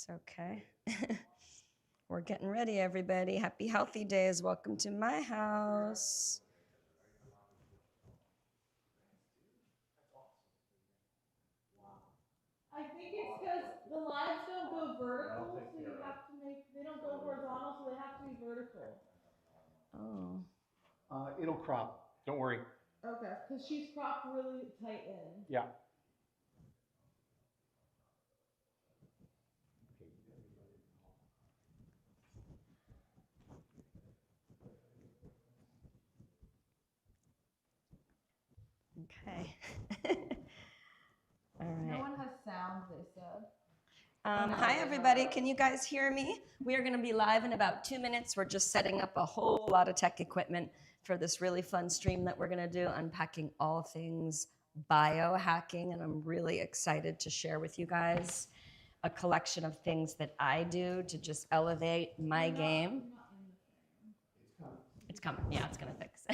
It's okay. We're getting ready, everybody. Happy Healthy Days. Welcome to my house. I think it's because the lives don't go vertical, so you have to they don't go horizontal, so they have to be vertical. Oh. It'll crop. Don't worry. Okay, because she's cropped really tight in. Yeah. Okay. All No right. one has sound, they said. Hi, everybody. Can you guys hear me? We are going to be live in about 2 minutes. We're just setting up a whole lot of tech equipment for this really fun stream that we're going to do, unpacking all things biohacking. And I'm really excited to share with you guys a collection of things that I do to just elevate my game. It's coming. Yeah, it's going to fix.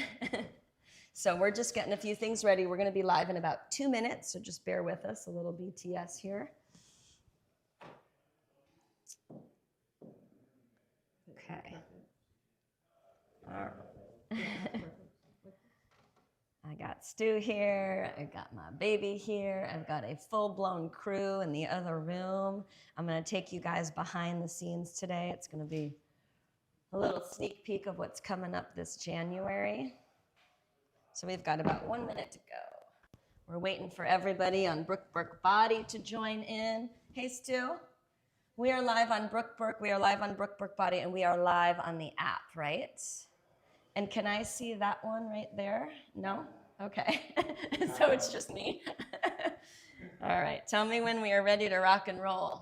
So we're just getting a few things ready. We're going to be live in about 2 minutes, so just bear with us. A little BTS here. Okay. All right. I got Stu here. I got my baby here. I've got a full-blown crew in the other room. I'm going to take you guys behind the scenes today. It's going to be a little sneak peek of what's coming up this January. So we've got about 1 minute to go. We're waiting for everybody on Burke Body to join in. Hey, Stu. We are live on Burke. We are live on Burke Body, and we are live on the app, right? And can I see that one right there? No? Okay. So it's just me. All right. Tell me when we are ready to rock and roll.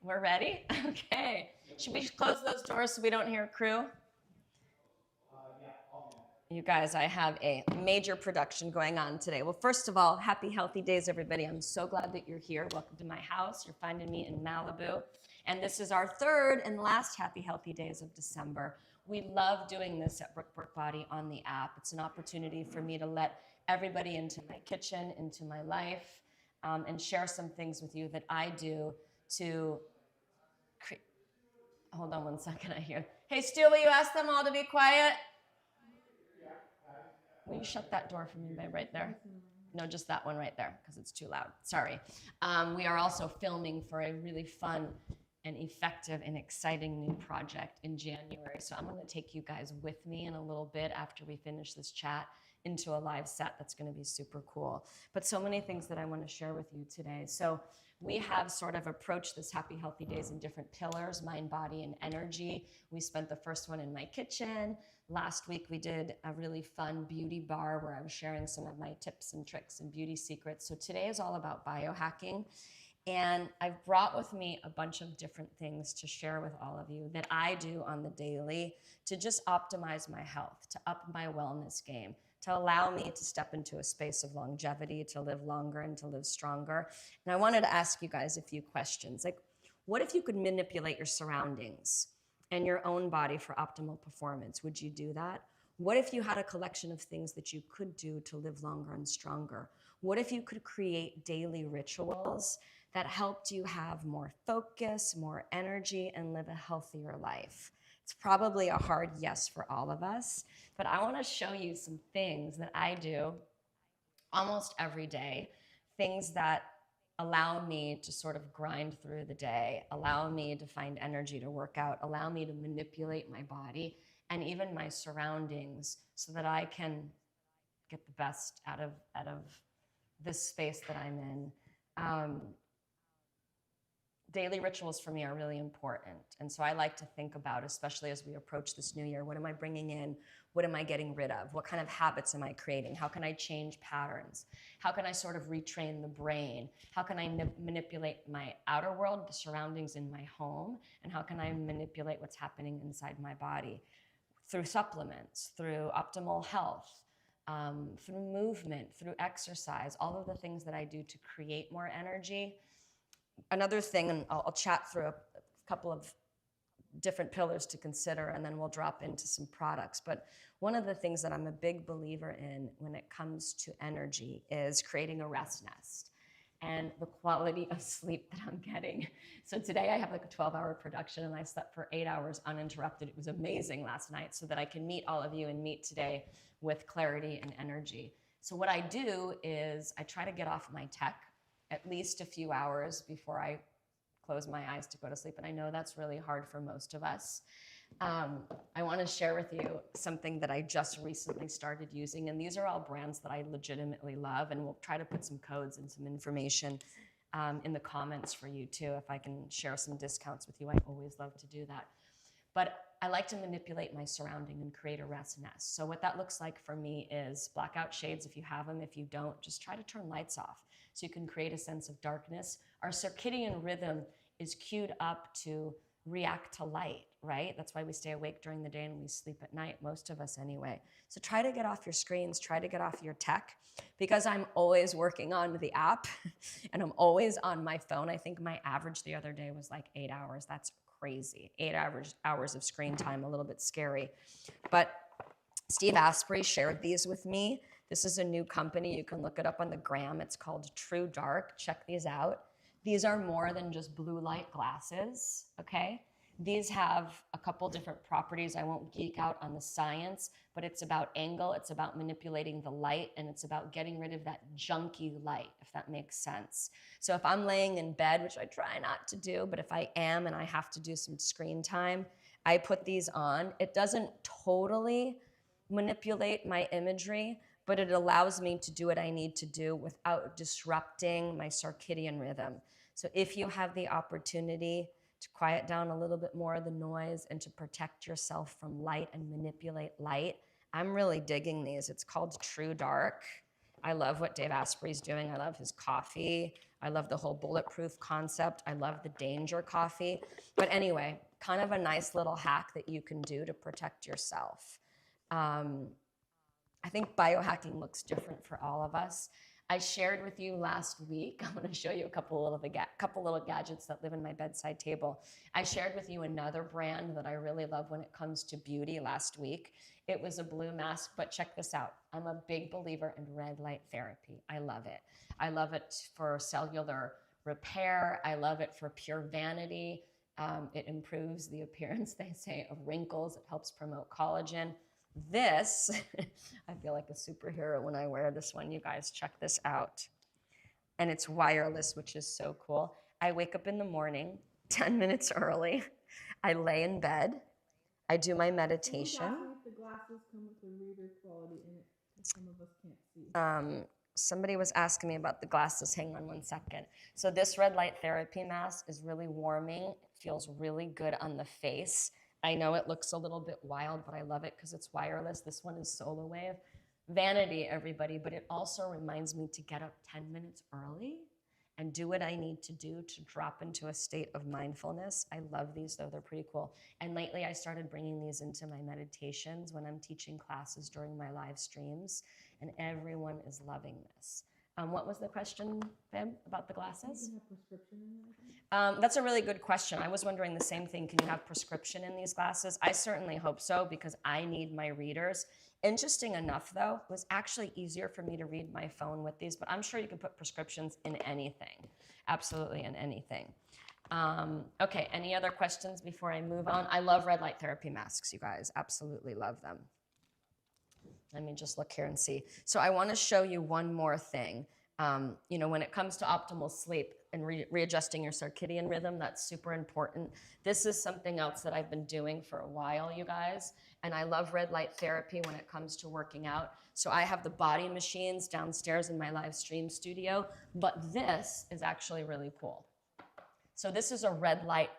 We're ready? Okay. Should we close those doors so we don't hear crew? You guys, I have a major production going on today. Well, first of all, happy healthy days, everybody. I'm so glad that you're here. Welcome to my house. You're finding me in Malibu. And this is our third and last happy healthy days of December. We love doing this at Burke Body on the app. It's an opportunity for me to let everybody into my kitchen, into my life, and share some things with you that I do to create. Hold on 1 second, I hear. Hey, Stu, will you ask them all to be quiet? Will you shut that door for me, babe, right there? No, just that one right there, because it's too loud. Sorry. We are also filming for a really fun and effective and exciting new project in January. So I'm going to take you guys with me in a little bit after we finish this chat into a live set that's going to be super cool. But so many things that I want to share with you today. So we have sort of approached this happy healthy days in different pillars: mind, body, and energy. We spent the first one in my kitchen. Last week we did a really fun beauty bar where I was sharing some of my tips and tricks and beauty secrets. So today is all about biohacking. And I've brought with me a bunch of different things to share with all of you that I do on the daily to just optimize my health, to up my wellness game, to allow me to step into a space of longevity, to live longer and to live stronger. And I wanted to ask you guys a few questions. Like, what if you could manipulate your surroundings and your own body for optimal performance? Would you do that? What if you had a collection of things that you could do to live longer and stronger? What if you could create daily rituals that helped you have more focus, more energy, and live a healthier life? It's probably a hard yes for all of us, but I want to show you some things that I do almost every day, things that allow me to sort of grind through the day, allow me to find energy to work out, allow me to manipulate my body and even my surroundings so that I can get the best out of this space that I'm in. Daily rituals for me are really important. And so I like to think about, especially as we approach this new year, what am I bringing in? What am I getting rid of? What kind of habits am I creating? How can I change patterns? How can I sort of retrain the brain? How can I manipulate my outer world, the surroundings in my home? And how can I manipulate what's happening inside my body? Through supplements, through optimal health, through movement, through exercise, all of the things that I do to create more energy. Another thing, and I'll chat through a couple of different pillars to consider, and then we'll drop into some products. But one of the things that I'm a big believer in when it comes to energy is creating a rest nest. and the quality of sleep that I'm getting. So today I have like a 12-hour production and I slept for 8 hours uninterrupted. It was amazing last night so that I can meet all of you and meet today with clarity and energy. So what I do is I try to get off my tech at least a few hours before I close my eyes to go to sleep. And I know that's really hard for most of us. I want to share with you something that I just recently started using. And these are all brands that I legitimately love. And we'll try to put some codes and some information in the comments for you too. If I can share some discounts with you, I always love to do that. But I like to manipulate my surrounding and create a rest nest. So what that looks like for me is blackout shades if you have them. If you don't, just try to turn lights off so you can create a sense of darkness. Our circadian rhythm is queued up to react to light, right? That's why we stay awake during the day and we sleep at night, most of us anyway. So try to get off your screens, try to get off your tech, because I'm always working on the app and I'm always on my phone. I think my average the other day was like 8 hours. That's crazy. 8 hours of screen time, a little bit scary. But Steve Asprey shared these with me. This is a new company. You can look it up on the gram. It's called True Dark. Check these out. These are more than just blue light glasses, okay? These have a couple different properties. I won't geek out on the science, but it's about angle, it's about manipulating the light, and it's about getting rid of that junky light, if that makes sense. So if I'm laying in bed, which I try not to do, but if I am and I have to do some screen time, I put these on. It doesn't totally manipulate my imagery, but it allows me to do what I need to do without disrupting my circadian rhythm. So if you have the opportunity to quiet down a little bit more of the noise and to protect yourself from light and manipulate light, I'm really digging these. It's called True Dark. I love what Dave Asprey's doing. I love his coffee. I love the whole bulletproof concept. I love the danger coffee. But anyway, kind of a nice little hack that you can do to protect yourself. I think biohacking looks different for all of us. I shared with you last week, I'm going to show you a couple little gadgets that live in my bedside table. I shared with you another brand that I really love when it comes to beauty last week. It was a blue mask, but check this out. I'm a big believer in red light therapy. I love it. I love it for cellular repair. I love it for pure vanity. It improves the appearance, they say, of wrinkles. It helps promote collagen. This, I feel like a superhero when I wear this one. You guys, check this out. And it's wireless, which is so cool. I wake up in the morning, 10 minutes early. I lay in bed. I do my meditation. The glasses come with the reader quality in it, some of us can't see. Somebody was asking me about the glasses. Hang on one second. So this red light therapy mask is really warming. It feels really good on the face. I know it looks a little bit wild, but I love it because it's wireless. This one is Solar Wave. Vanity, everybody, but it also reminds me to get up 10 minutes early and do what I need to do to drop into a state of mindfulness. I love these, though. They're pretty cool. And lately, I started bringing these into my meditations when I'm teaching classes during my live streams, and everyone is loving this. What was the question, Fib, about the glasses? You can have prescription in there. That's a really good question. I was wondering the same thing. Can you have prescription in these glasses? I certainly hope so because I need my readers. Interesting enough, though, it was actually easier for me to read my phone with these, but I'm sure you can put prescriptions in anything. Absolutely in anything. Okay, any other questions before I move on? I love red light therapy masks, you guys. Absolutely love them. Let me just look here and see. So I want to show you one more thing. When it comes to optimal sleep and readjusting your circadian rhythm, that's super important. This is something else that I've been doing for a while, you guys. And I love red light therapy when it comes to working out. So I have the body machines downstairs in my live stream studio, but this is actually really cool. So this is a red light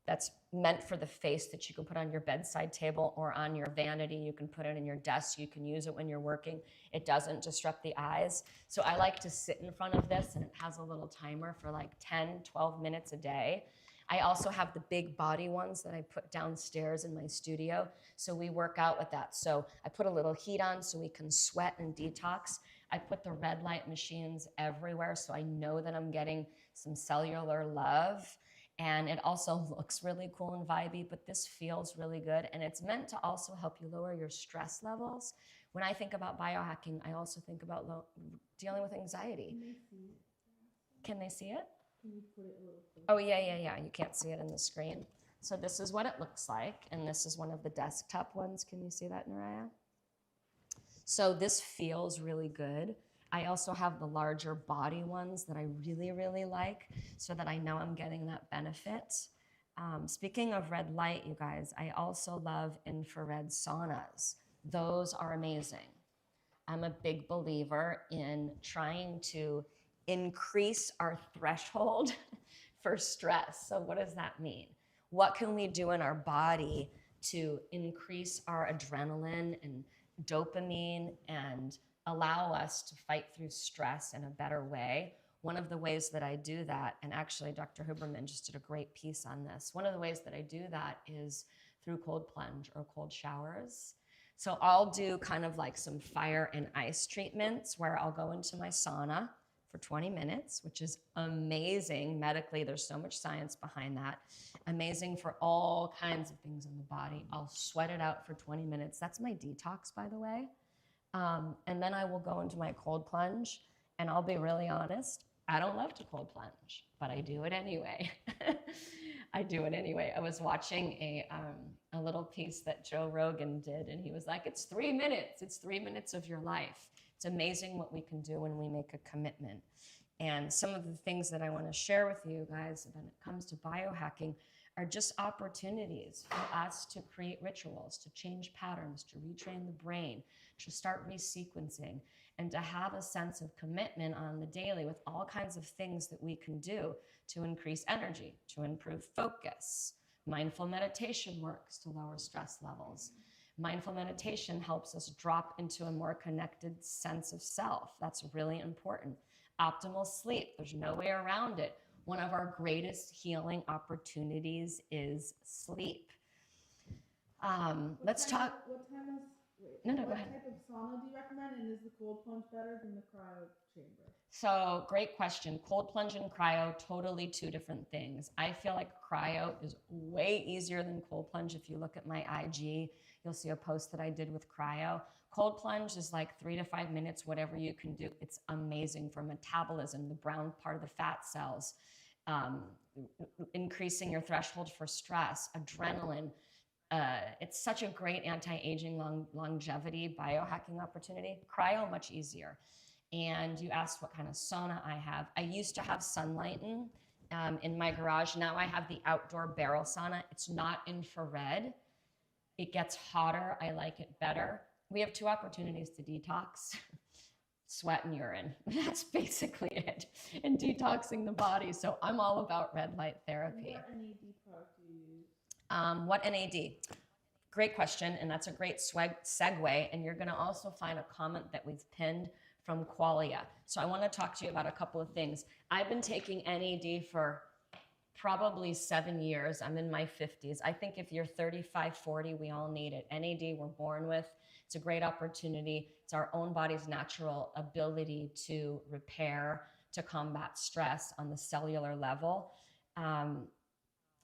that's meant for the face that you can put on your bedside table or on your vanity. You can put it in your desk. You can use it when you're working. It doesn't disrupt the eyes. So I like to sit in front of this, and it has a little timer for like 10, 12 minutes a day. I also have the big body ones that I put downstairs in my studio. So we work out with that. So I put a little heat on so we can sweat and detox. I put the red light machines everywhere so I know that I'm getting some cellular love. And it also looks really cool and vibey, but this feels really good. And it's meant to also help you lower your stress levels. When I think about biohacking, I also think about dealing with anxiety. Can they see it? Can you put it a little closer? Oh, yeah. You can't see it in the screen. So this is what it looks like, and this is one of the desktop ones. Can you see that, Naraya? So this feels really good. I also have the larger body ones that I really, really like, so that I know I'm getting that benefit. Speaking of red light, you guys, I also love infrared saunas. Those are amazing. I'm a big believer in trying to increase our threshold for stress. So what does that mean? What can we do in our body to increase our adrenaline and dopamine and allow us to fight through stress in a better way? One of the ways that I do that, and actually Dr. Huberman just did a great piece on this, one of the ways that I do that is through cold plunge or cold showers. So I'll do kind of like some fire and ice treatments where I'll go into my sauna for 20 minutes, which is amazing medically. There's so much science behind that. Amazing for all kinds of things in the body. I'll sweat it out for 20 minutes. That's my detox, by the way. And then I will go into my cold plunge, and I'll be really honest, I don't love to cold plunge, but I do it anyway. I do it anyway. I was watching a little piece that Joe Rogan did, and he was like, it's 3 minutes. It's 3 minutes of your life. It's amazing what we can do when we make a commitment. And some of the things that I want to share with you guys when it comes to biohacking are just opportunities for us to create rituals, to change patterns, to retrain the brain, to start resequencing, and to have a sense of commitment on the daily with all kinds of things that we can do to increase energy, to improve focus. Mindful meditation works to lower stress levels. Mindful meditation helps us drop into a more connected sense of self. That's really important. Optimal sleep, there's no way around it. One of our greatest healing opportunities is sleep. Let's talk. What time is? No, go what ahead. type of sauna do you recommend, and is the cold plunge better than the cryo chamber? So great question. Cold plunge and cryo, totally two different things. I feel like cryo is way easier than cold plunge. If you look at my IG, you'll see a post that I did with cryo. Cold plunge is like 3 to 5 minutes, whatever you can do. It's amazing for metabolism, the brown part of the fat cells, increasing your threshold for stress, adrenaline. It's such a great anti-aging longevity biohacking opportunity. Cryo, much easier. And you asked what kind of sauna I have. I used to have sunlight in my garage. Now I have the outdoor barrel sauna. It's not infrared. It gets hotter. I like it better. We have 2 opportunities to detox: sweat and urine. That's basically it. And detoxing the body. So I'm all about red light therapy. What NAD product do you use? What NAD? Great question, and that's a great segue. And you're going to also find a comment that we've pinned from Qualia. So I want to talk to you about a couple of things. I've been taking NAD for probably 7 years. I'm in my 50s. I think if you're 35, 40, we all need it. NAD we're born with. It's a great opportunity. It's our own body's natural ability to repair, to combat stress on the cellular level.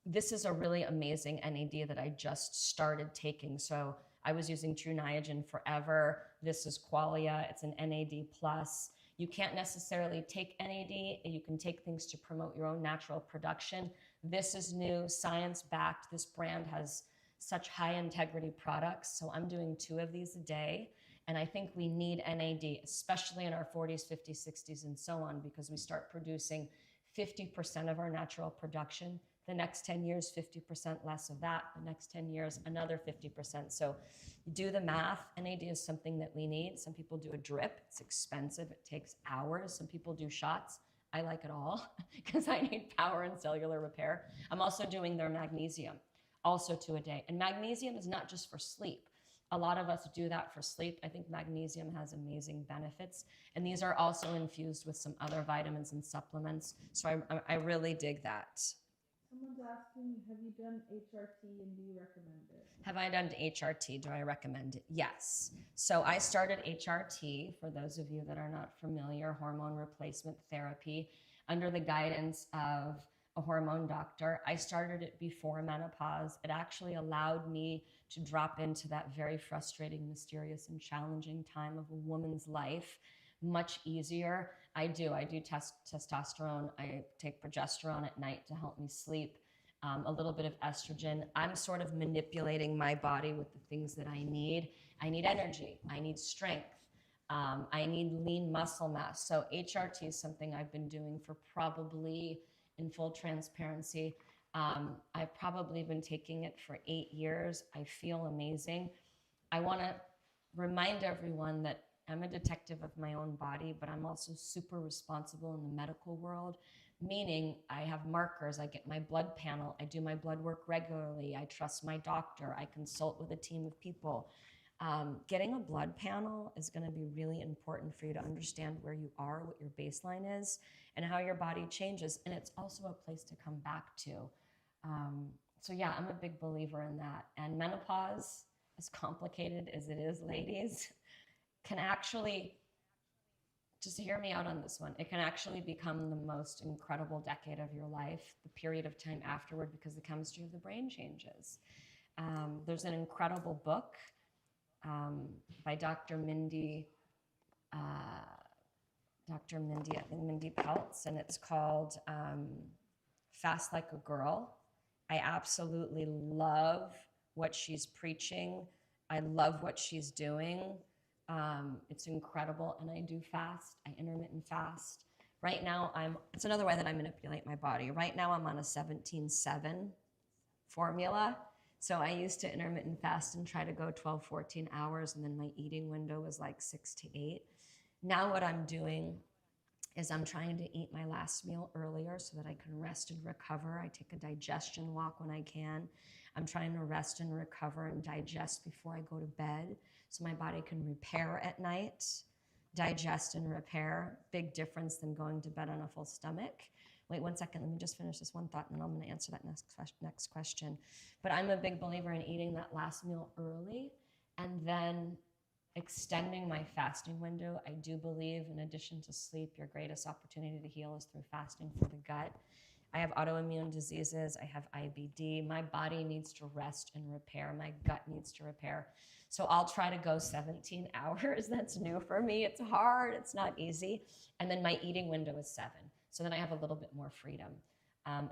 This is a really amazing NAD that I just started taking. So I was using True Niagen forever. This is Qualia. It's an NAD+. You can't necessarily take NAD. You can take things to promote your own natural production. This is new, science-backed. This brand has such high integrity products. So I'm doing 2 of these a day. And I think we need NAD, especially in our 40s, 50s, 60s, and so on, because we start producing 50% of our natural production. The next 10 years, 50% less of that. The next 10 years, another 50%. So you do the math. NAD is something that we need. Some people do a drip. It's expensive. It takes hours. Some people do shots. I like it all because I need power and cellular repair. I'm also doing their magnesium, also 2 a day. And magnesium is not just for sleep. A lot of us do that for sleep. I think magnesium has amazing benefits. And these are also infused with some other vitamins and supplements. So I really dig that. Someone's asking, have you done HRT and do you recommend it? Have I done HRT? Do I recommend it? Yes. So I started HRT, for those of you that are not familiar, hormone replacement therapy, under the guidance of a hormone doctor. I started it before menopause. It actually allowed me to drop into that very frustrating, mysterious, and challenging time of a woman's life much easier. I do testosterone. I take progesterone at night to help me sleep. A little bit of estrogen. I'm sort of manipulating my body with the things that I need. I need energy. I need strength. I need lean muscle mass. So HRT is something I've been doing for probably, in full transparency, I've probably been taking it for 8 years. I feel amazing. I want to remind everyone that I'm a detective of my own body, but I'm also super responsible in the medical world, meaning I have markers. I get my blood panel. I do my blood work regularly. I trust my doctor. I consult with a team of people. Getting a blood panel is going to be really important for you to understand where you are, what your baseline is, and how your body changes. And it's also a place to come back to. So yeah, I'm a big believer in that. And menopause, as complicated as it is, ladies, can actually, just hear me out on this one, it can actually become the most incredible decade of your life, the period of time afterward, because the chemistry of the brain changes. There's an incredible book by Dr. Mindy, I think Mindy Peltz, and it's called Fast Like a Girl. I absolutely love what she's preaching. I love what she's doing. It's incredible, and I do fast. I intermittent fast. Right now, it's another way that I manipulate my body. Right now, I'm on a 17-7 formula. So I used to intermittent fast and try to go 12, 14 hours, and then my eating window was like 6 to 8. Now what I'm doing is I'm trying to eat my last meal earlier so that I can rest and recover. I take a digestion walk when I can. I'm trying to rest and recover and digest before I go to bed so my body can repair at night. Digest and repair, big difference than going to bed on a full stomach. Wait 1 second, let me just finish this one thought and then I'm going to answer that next question. But I'm a big believer in eating that last meal early and then extending my fasting window. I do believe, in addition to sleep, your greatest opportunity to heal is through fasting for the gut. I have autoimmune diseases. I have IBD. My body needs to rest and repair. My gut needs to repair. So I'll try to go 17 hours. That's new for me. It's hard. It's not easy. And then my eating window is 7. So then I have a little bit more freedom.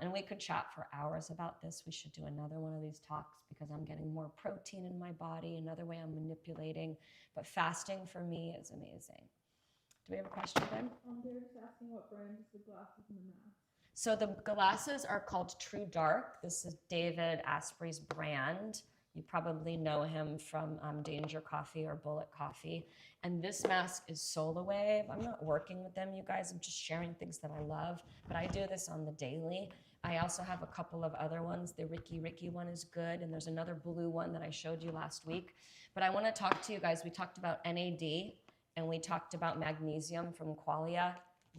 And we could chat for hours about this. We should do another one of these talks because I'm getting more protein in my body, another way I'm manipulating. But fasting for me is amazing. Do we have a question, Ben? They're just asking what brand is the glasses and the mask. So the glasses are called True Dark. This is David Asprey's brand. You probably know him from Danger Coffee or Bullet Coffee. And this mask is Solar Wave. I'm not working with them, you guys. I'm just sharing things that I love. But I do this on the daily. I also have a couple of other ones. The Ricky one is good. And there's another blue one that I showed you last week. But I want to talk to you guys. We talked about NAD and we talked about magnesium from Qualia.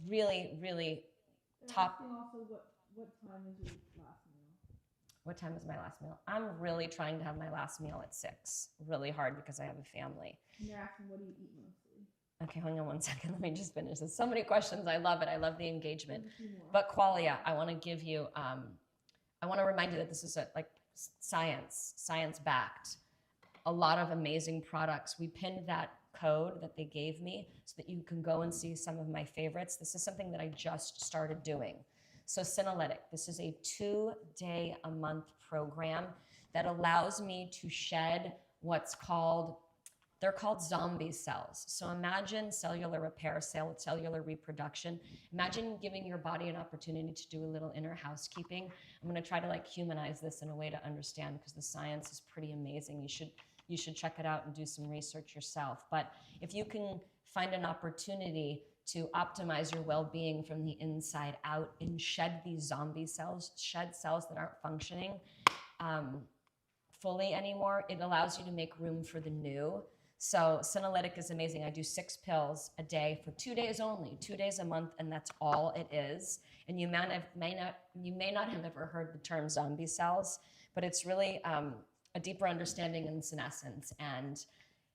Really, really top. Asking also what time is your last meal? What time is my last meal? I'm really trying to have my last meal at 6. Really hard because I have a family. And they're asking what do you eat mostly? Okay, hang on 1 second. Let me just finish this. So many questions. I love it. I love the engagement. But Qualia, I want to give you, I want to remind you that this is science backed. A lot of amazing products. We pinned that code that they gave me so that you can go and see some of my favorites. This is something that I just started doing. So Senolytic, this is a 2-day-a-month program that allows me to shed what's called, they're called zombie cells. So imagine cellular repair, cellular reproduction. Imagine giving your body an opportunity to do a little inner housekeeping. I'm gonna try to humanize this in a way to understand because the science is pretty amazing. You should check it out and do some research yourself. But if you can find an opportunity to optimize your well-being from the inside out and shed these zombie cells, shed cells that aren't functioning fully anymore, it allows you to make room for the new. So Senolytic is amazing. I do 6 pills a day for 2 days only, 2 days a month, and that's all it is. And you may not have ever heard the term zombie cells, but it's really a deeper understanding in senescence and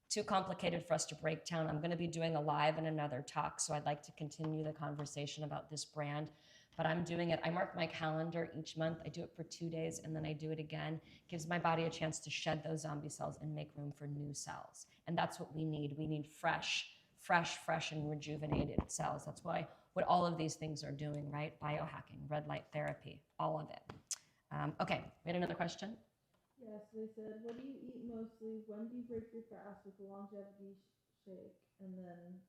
too complicated for us to break down. I'm going to be doing a live and another talk, so I'd like to continue the conversation about this brand, but I'm doing it. I mark my calendar each month. I do it for 2 days, and then I do it again. It gives my body a chance to shed those zombie cells and make room for new cells. And that's what we need. We need fresh, fresh and rejuvenated cells. That's what all of these things are doing, right? Biohacking, red light therapy, all of it. Okay, we had another question. Yes, they said, what do you eat mostly? When do you break your fast with the longevity shake? And then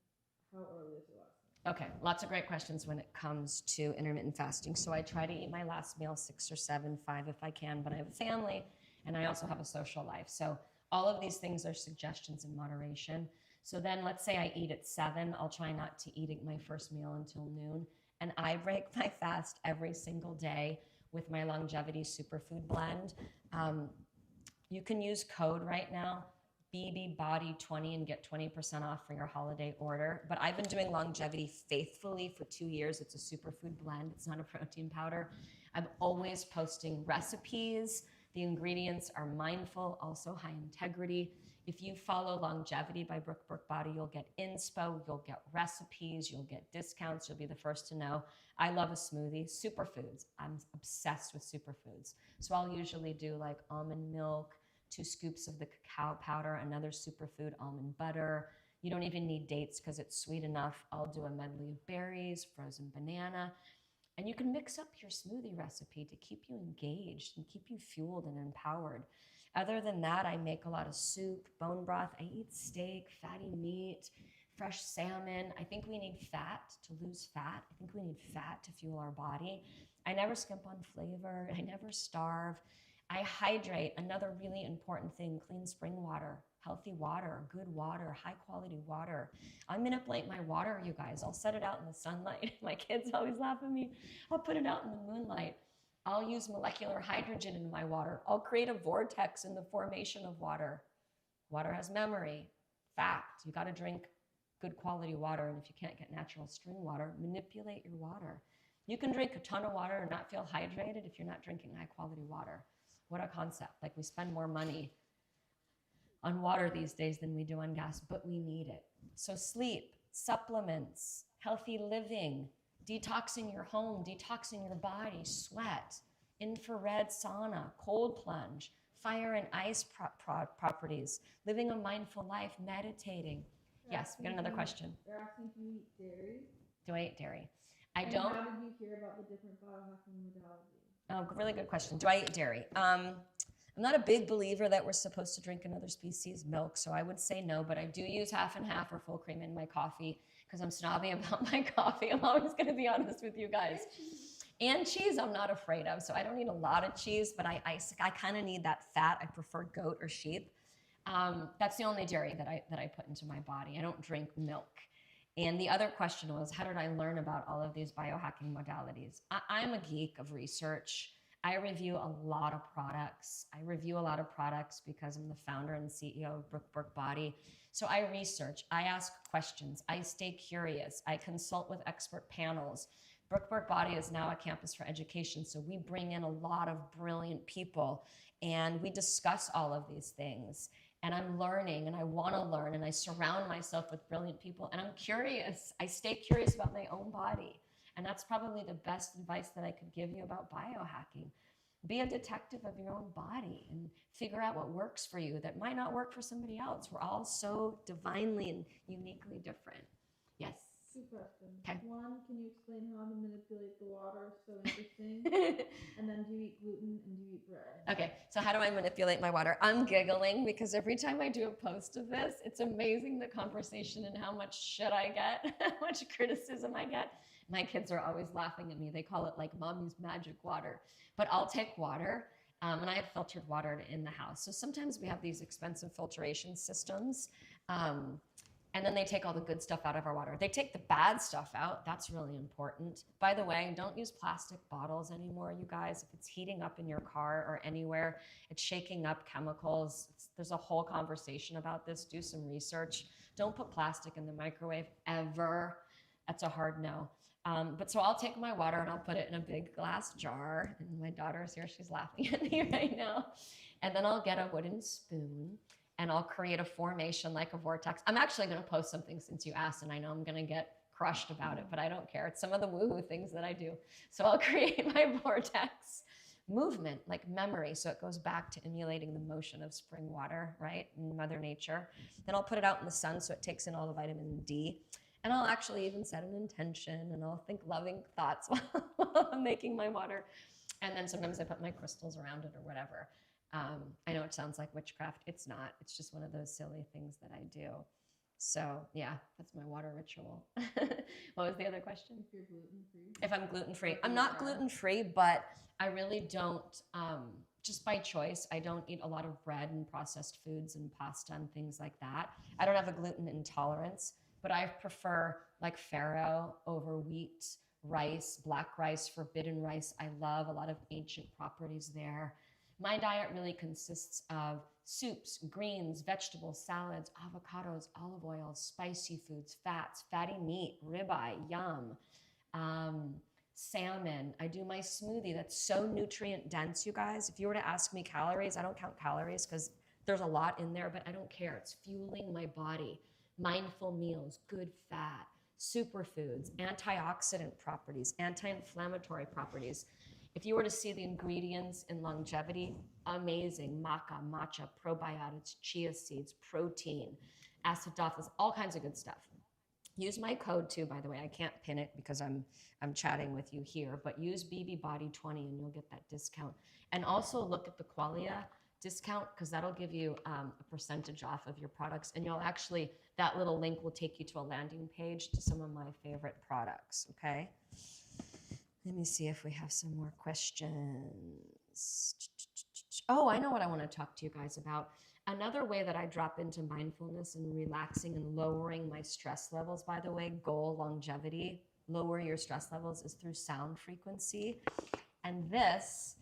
how early is your last meal? Okay, lots of great questions when it comes to intermittent fasting. So I try to eat my last meal 6 or 7, 5 if I can, but I have a family and I also have a social life. So all of these things are suggestions in moderation. So then let's say I eat at 7, I'll try not to eat my first meal until noon. And I break my fast every single day with my longevity superfood blend. You can use code right now, BBBody20, and get 20% off for your holiday order. But I've been doing longevity faithfully for 2 years. It's a superfood blend. It's not a protein powder. I'm always posting recipes. The ingredients are mindful, also high integrity. If you follow Longevity by Burke Body, you'll get inspo, you'll get recipes, you'll get discounts, you'll be the first to know. I love a smoothie. Superfoods. I'm obsessed with superfoods. So I'll usually do like almond milk, 2 scoops of the cacao powder, another superfood, almond butter. You don't even need dates because it's sweet enough. I'll do a medley of berries, frozen banana. And you can mix up your smoothie recipe to keep you engaged and keep you fueled and empowered. Other than that, I make a lot of soup, bone broth. I eat steak, fatty meat, fresh salmon. I think we need fat to lose fat. I think we need fat to fuel our body. I never skimp on flavor. I never starve. I hydrate. Another really important thing, clean spring water, healthy water, good water, high quality water. I manipulate my water, you guys. I'll set it out in the sunlight. My kids always laugh at me. I'll put it out in the moonlight. I'll use molecular hydrogen in my water. I'll create a vortex in the formation of water. Water has memory. Fact, you gotta drink good quality water, and if you can't get natural spring water, manipulate your water. You can drink a ton of water and not feel hydrated if you're not drinking high quality water. What a concept. Like, we spend more money on water these days than we do on gas, but we need it. So sleep, supplements, healthy living, detoxing your home, detoxing your body, sweat, infrared sauna, cold plunge, fire and ice properties, living a mindful life, meditating. Yes, we got another question. They're asking if you eat dairy. Do I eat dairy? I And don't. how did you hear about the different biohacking modalities? Oh, really good question. Do I eat dairy? I'm not a big believer that we're supposed to drink another species milk, so I would say no, but I do use half and half or full cream in my coffee because I'm snobby about my coffee. I'm always going to be honest with you guys. And cheese I'm not afraid of, so I don't eat a lot of cheese, but I kind of need that fat. I prefer goat or sheep. That's the only dairy that I put into my body. I don't drink milk. And the other question was, how did I learn about all of these biohacking modalities? I'm a geek of research. I review a lot of products. I review a lot of products because I'm the founder and CEO of Burke Body. So I research, I ask questions, I stay curious, I consult with expert panels. Burke Body is now a campus for education, so we bring in a lot of brilliant people and we discuss all of these things. And I'm learning and I want to learn and I surround myself with brilliant people and I'm curious. I stay curious about my own body. And that's probably the best advice that I could give you about biohacking. Be a detective of your own body and figure out what works for you that might not work for somebody else. We're all so divinely and uniquely different. Yes. 2 questions. Okay. 1, can you explain how to manipulate the water? So interesting. And then, do you eat gluten and do you eat bread? Okay, so how do I manipulate my water? I'm giggling because every time I do a post of this, it's amazing the conversation and how much shit I get, how much criticism I get. My kids are always laughing at me. They call it like mommy's magic water. But I'll take water, and I have filtered water in the house. So sometimes we have these expensive filtration systems, and then they take all the good stuff out of our water. They take the bad stuff out. That's really important. By the way, don't use plastic bottles anymore, you guys. If it's heating up in your car or anywhere, it's shaking up chemicals. There's a whole conversation about this. Do some research. Don't put plastic in the microwave ever. That's a hard no. But so I'll take my water and I'll put it in a big glass jar. And my daughter's here, she's laughing at me right now. And then I'll get a wooden spoon and I'll create a formation like a vortex. I'm actually gonna post something since you asked, and I know I'm gonna get crushed about it, but I don't care. It's some of the woohoo things that I do. So I'll create my vortex movement, like memory. So it goes back to emulating the motion of spring water, right? In Mother Nature. Then I'll put it out in the sun so it takes in all the vitamin D. And I'll actually even set an intention and I'll think loving thoughts while I'm making my water. And then sometimes I put my crystals around it or whatever. I know it sounds like witchcraft. It's not. It's just one of those silly things that I do. So yeah, that's my water ritual. What was the other question? If you're gluten-free. If I'm gluten-free. I'm not gluten-free, but I really don't, just by choice, I don't eat a lot of bread and processed foods and pasta and things like that. I don't have a gluten intolerance, but I prefer like farro over wheat, rice, black rice, forbidden rice. I love a lot of ancient properties there. My diet really consists of soups, greens, vegetables, salads, avocados, olive oils, spicy foods, fats, fatty meat, ribeye, yum, salmon. I do my smoothie that's so nutrient dense, you guys. If you were to ask me calories, I don't count calories because there's a lot in there, but I don't care. It's fueling my body. Mindful meals, good fat, superfoods, antioxidant properties, anti-inflammatory properties. If you were to see the ingredients in longevity, amazing. Maca, matcha, probiotics, chia seeds, protein, acidophilus, all kinds of good stuff. Use my code too, by the way. I can't pin it because I'm chatting with you here, but use BBBody20 and you'll get that discount. And also look at the Qualia discount because that'll give you a percentage off of your products. And you'll actually, that little link will take you to a landing page to some of my favorite products, okay? Let me see if we have some more questions. Oh, I know what I want to talk to you guys about. Another way that I drop into mindfulness and relaxing and lowering my stress levels, by the way, goal longevity, lower your stress levels, is through sound frequency. And this,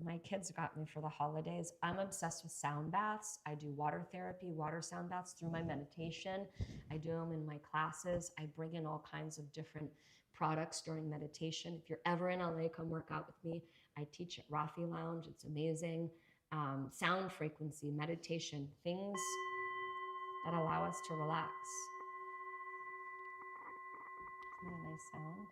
my kids got me for the holidays. I'm obsessed with sound baths. I do water therapy, water sound baths through my meditation. I do them in my classes. I bring in all kinds of different products during meditation. If you're ever in LA, come work out with me. I teach at Rafi Lounge. It's amazing. Sound frequency, meditation, things that allow us to relax. Isn't that a nice sound?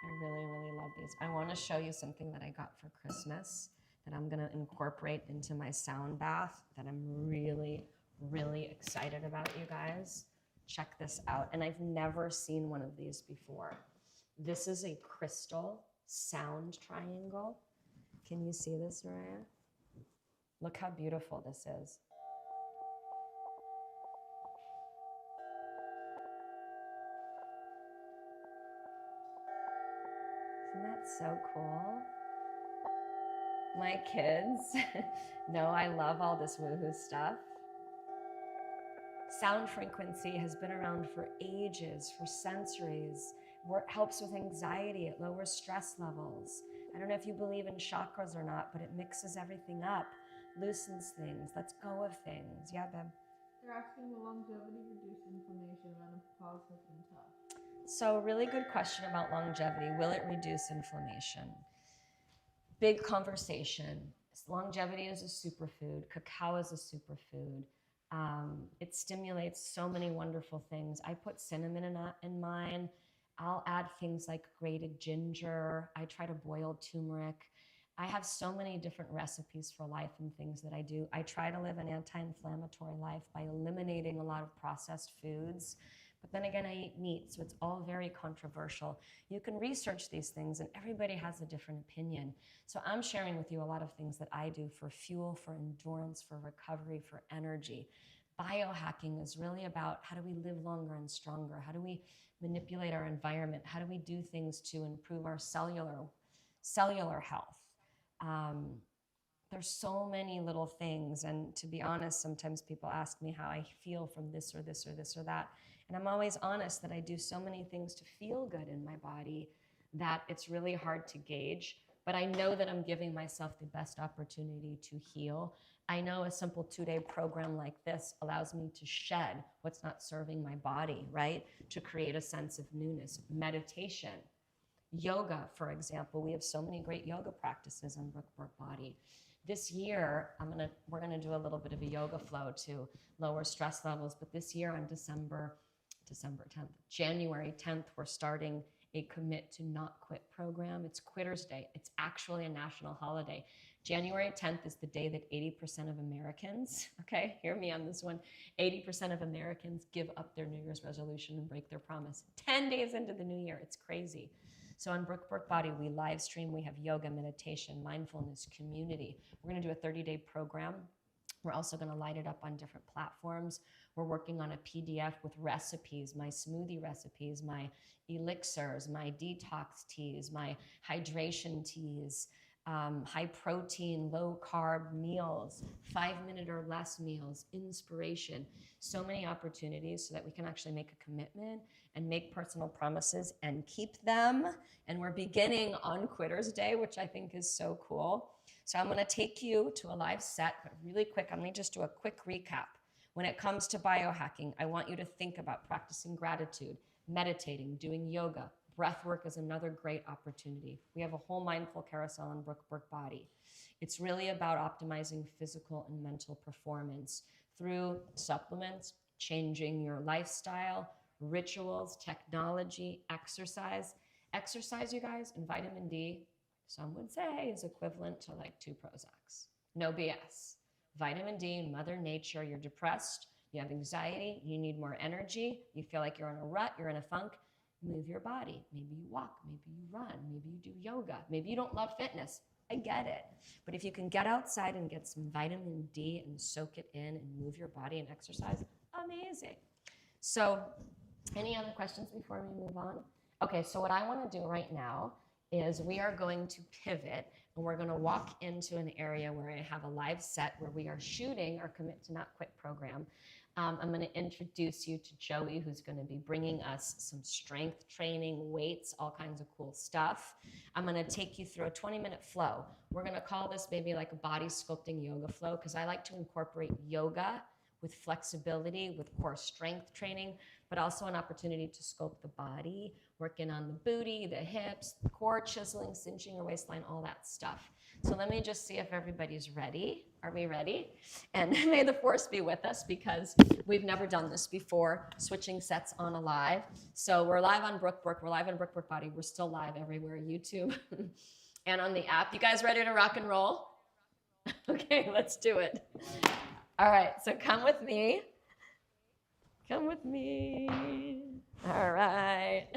I really, really love these. I want to show you something that I got for Christmas that I'm going to incorporate into my sound bath that I'm really, really excited about, you guys. Check this out. And I've never seen one of these before. This is a crystal sound triangle. Can you see this, Mariah? Look how beautiful this is. Isn't that so cool? My kids know I love all this woohoo stuff. Sound frequency has been around for ages, for centuries. It helps with anxiety, it lowers stress levels. I don't know if you believe in chakras or not, but it mixes everything up, loosens things, lets go of things. Yeah, babe? They're asking, will longevity reduce inflammation? Menopause has been tough. So really good question about longevity. Will it reduce inflammation? Big conversation. Longevity is a superfood. Cacao is a superfood. It stimulates so many wonderful things. I put cinnamon in mine. I'll add things like grated ginger. I try to boil turmeric. I have so many different recipes for life and things that I do. I try to live an anti-inflammatory life by eliminating a lot of processed foods. But then again, I eat meat, so it's all very controversial. You can research these things, and everybody has a different opinion. So I'm sharing with you a lot of things that I do for fuel, for endurance, for recovery, for energy. Biohacking is really about how do we live longer and stronger? How do we manipulate our environment? How do we do things to improve our cellular health? There's so many little things, and to be honest, sometimes people ask me how I feel from this or this or this or that. And I'm always honest that I do so many things to feel good in my body that it's really hard to gauge. But I know that I'm giving myself the best opportunity to heal. I know a simple 2-day program like this allows me to shed what's not serving my body, right? To create a sense of newness. Meditation, yoga, for example. We have so many great yoga practices on Burke Body. This year, we're gonna do a little bit of a yoga flow to lower stress levels. But this year on January 10th, we're starting a commit to not quit program. It's Quitter's Day. It's actually a national holiday. January 10th is the day that 80% of Americans, okay, hear me on this one, 80% of Americans give up their New Year's resolution and break their promise. 10 days into the new year, it's crazy. So on Burke Body, we live stream, we have yoga, meditation, mindfulness, community. We're gonna do a 30-day program. We're also gonna light it up on different platforms. We're working on a PDF with recipes, my smoothie recipes, my elixirs, my detox teas, my hydration teas, high protein, low carb meals, 5-minute or less meals, inspiration, so many opportunities so that we can actually make a commitment and make personal promises and keep them. And we're beginning on Quitter's Day, which I think is so cool. So I'm gonna take you to a live set, but really quick, I'm gonna just do a quick recap. When it comes to biohacking, I want you to think about practicing gratitude, meditating, doing yoga. Breath work is another great opportunity. We have a whole mindful carousel on Burke Body. It's really about optimizing physical and mental performance through supplements, changing your lifestyle, rituals, technology, exercise. Exercise, you guys, and vitamin D, some would say, is equivalent to like 2 Prozacs. No BS. Vitamin D, Mother Nature, you're depressed, you have anxiety, you need more energy, you feel like you're in a rut, you're in a funk. Move your body. Maybe you walk, maybe you run, maybe you do yoga, maybe you don't love fitness. I get it. But if you can get outside and get some vitamin D and soak it in and move your body and exercise, amazing. So, any other questions before we move on? Okay, so what I want to do right now is we are going to pivot and we're going to walk into an area where I have a live set where we are shooting our Commit to Not Quit program. I'm going to introduce you to Joey, who's going to be bringing us some strength training, weights, all kinds of cool stuff. I'm going to take you through a 20-minute flow. We're going to call this maybe like a body sculpting yoga flow because I like to incorporate yoga with flexibility, with core strength training, but also an opportunity to sculpt the body, working on the booty, the hips, the core, chiseling, cinching your waistline, all that stuff. So let me just see if everybody's ready. Are we ready? And may the force be with us because we've never done this before, switching sets on a live. So we're live on Burke, we're live on Burke Body. We're still live everywhere, YouTube and on the app. You guys ready to rock and roll? Okay, let's do it. All right, so come with me. Come with me. All right.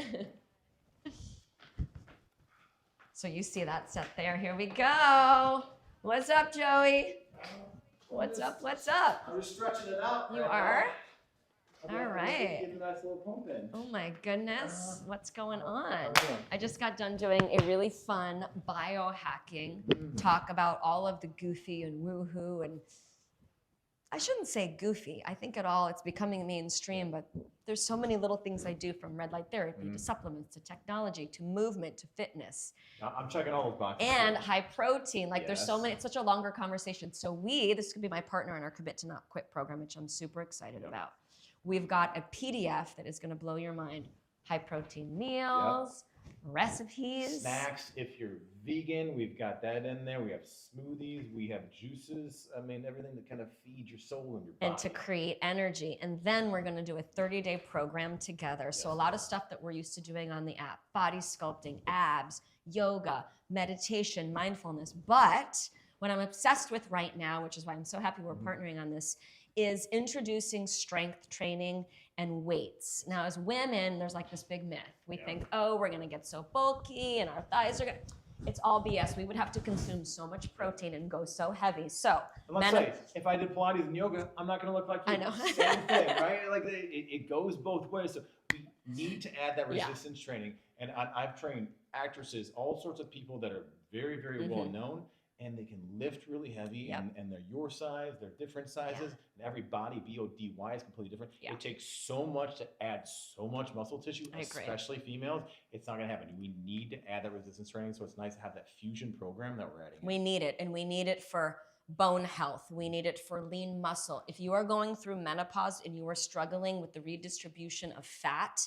So you see that set there. Here we go. What's up, Joey? What's up? What's up? I'm just stretching it out. You right are? now. All right. Give a nice little pump in. Oh my goodness. What's going on? How are you? I just got done doing a really fun biohacking talk about all of the goofy and woohoo and I shouldn't say goofy. I think it's becoming mainstream, but there's so many little things I do from red light therapy to supplements to technology to movement to fitness. I'm checking all those boxes. And high protein. Like there's so Yes. many, it's such a longer conversation. So this could be my partner in our Commit to Not Quit program, which I'm super excited about. We've got a PDF that is going to blow your mind. High protein meals, recipes. Snacks, if you're vegan, we've got that in there. We have smoothies, we have juices. I mean, everything that kind of feeds your soul and your body. And to create energy. And then we're going to do a 30-day program together. So a lot of stuff that we're used to doing on the app, body sculpting, abs, yoga, meditation, mindfulness. But what I'm obsessed with right now, which is why I'm so happy we're partnering on this, is introducing strength training and weights. Now, as women, there's like this big myth. We think, oh, we're gonna get so bulky and our thighs are gonna, it's all BS. We would have to consume so much protein and go so heavy. So, And let's say, if I did Pilates and yoga, I'm not gonna look like you. I know. Same thing, right? Like it goes both ways. So we need to add that resistance training. And I've trained actresses, all sorts of people that are very, very well known. And they can lift really heavy, and they're your size, they're different sizes, and every body, BODY, is completely different. It takes so much to add so much muscle tissue, especially females. It's not gonna happen. We need to add that resistance training, so it's nice to have that fusion program that we're adding. We need it, and we need it for bone health. We need it for lean muscle. If you are going through menopause and you are struggling with the redistribution of fat,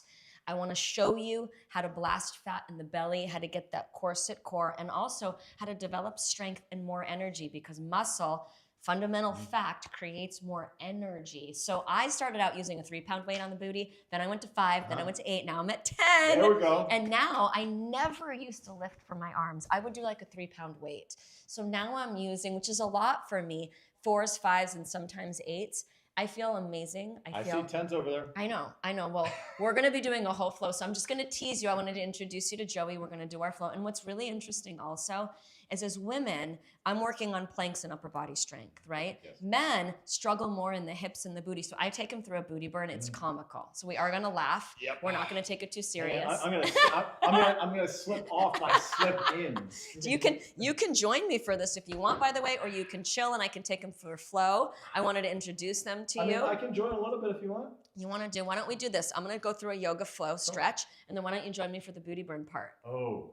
I want to show you how to blast fat in the belly, how to get that corset core, and also how to develop strength and more energy because muscle Fundamental fact creates more energy. So I started out using a 3-pound weight on the booty. Then I went to 5. Then I went to 8. Now I'm at 10. There we go. And now I never used to lift for my arms. I would do like a 3-pound weight. So now I'm using, which is a lot for me, 4s, 5s, and sometimes 8s. I feel amazing. I see 10s over there. I know. Well, we're going to be doing a whole flow. So I'm just going to tease you. I wanted to introduce you to Joey. We're going to do our flow. And what's really interesting also is as women, I'm working on planks and upper body strength, right? Yes. Men struggle more in the hips and the booty. So I take them through a booty burn. It's comical. So we are going to laugh. Yep. We're not going to take it too serious. I'm gonna slip off my slip-ins. You can join me for this if you want, by the way, or you can chill and I can take them for a flow. I wanted to introduce them to you. I can join a little bit if you want. Why don't we do this? I'm going to go through a yoga flow stretch, and then why don't you join me for the booty burn part? Oh.